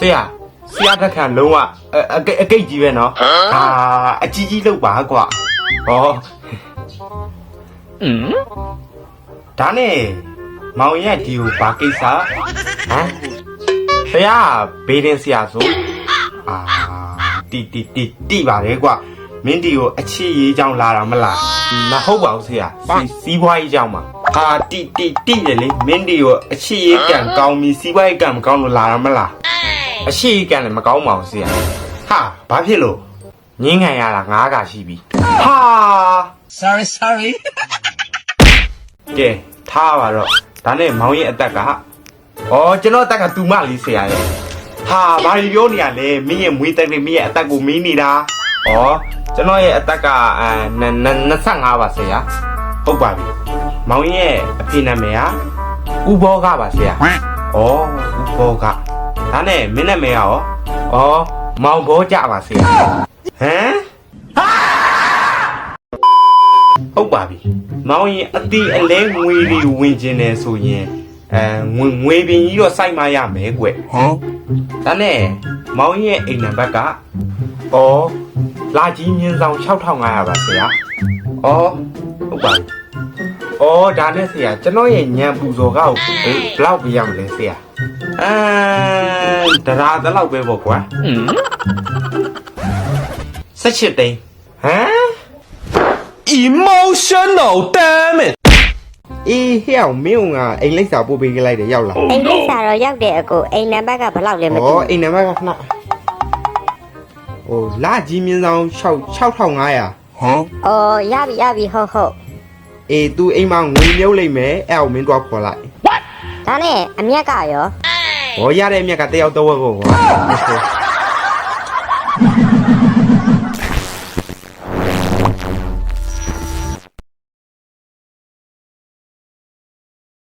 呀，是呀，他看龙啊，给几元呢？啊，几六八卦，哦，咱呢，毛爷丢八给啥？啊？是呀，白天是呀说，啊，地吧的卦，明天有一张拉了没拉？那好不好是呀？西瓜一张嘛？啊，地的嘞，明天有一干高米西瓜一干高路拉了没拉？一干了没高毛是呀？哈，白皮喽，你看呀啦，俺家西比，哈 Sorry. ，给他吧咯，咱呢毛爷大家，哦，ကျွန်တော်တက်ကတူမလေးဆရာလေဟာဘာပြောနေရလဲမင်းရဲ့မွေးတက်လေးမင်းရဲ့အသက်ကိုမင်းနေတာဩကျွန်တော်ရဲ့အသက်က25ပါဆရာဟုတ်ပါပြီမောင်ရဲ့အဖေနာမည်ကဥဘောကပါဆရာဩဥဘောကဒါနဲ့မင်းနာမည်ရောဩမောင်ဘောကြပါဆရာဟမ်ဟုတ်ပါပြီမောင်ရင်အတီးအလဲငွေတွေဝင်ကျင်တယ်ဆိုရင်ငွေပင်ကြီးတော့စိုက်မရမယ်ကွဒါနဲ့မောင်ရဲ့အိမ်နံပါတ်ကလာကြီးမြင်းဆောင်6500ပါဆရာဟုတ်ပါပြီဒါနဲ့ဆရာကျွန်တော်ရဲ့ညံပူစော်ကောက်ဘယ်လောက်ပြရမလဲဆရာတရားတလောက်ပဲပေါ့ကွာ18သိန်းဟမ် Emotional damage. အေးဟဲ့အောင်မင်းကအိမ်လိပ်စာပို့ပေးခဲ့လိုက်တယ်ရောက်လား အိမ်လိပ်စာတော့ရောက်တယ်အကိုအိမ်နံပါတ်ကဘယ်လောက်လဲမသိဘူး အိမ်နံပါတ်ကခဏလာကြီးမြင်းဆောင်6500အော်ရပြီဟုတ် အေး तू အိမ်မှာငွေမြုပ်လိုက်မယ်အဲ့အောင်မင်းတော့ခေါ်လိုက် ဒါနဲ့အမြက်ကရော ရတဲ့အမြက်ကတယောက်တော့ဝက်ကိုကွာ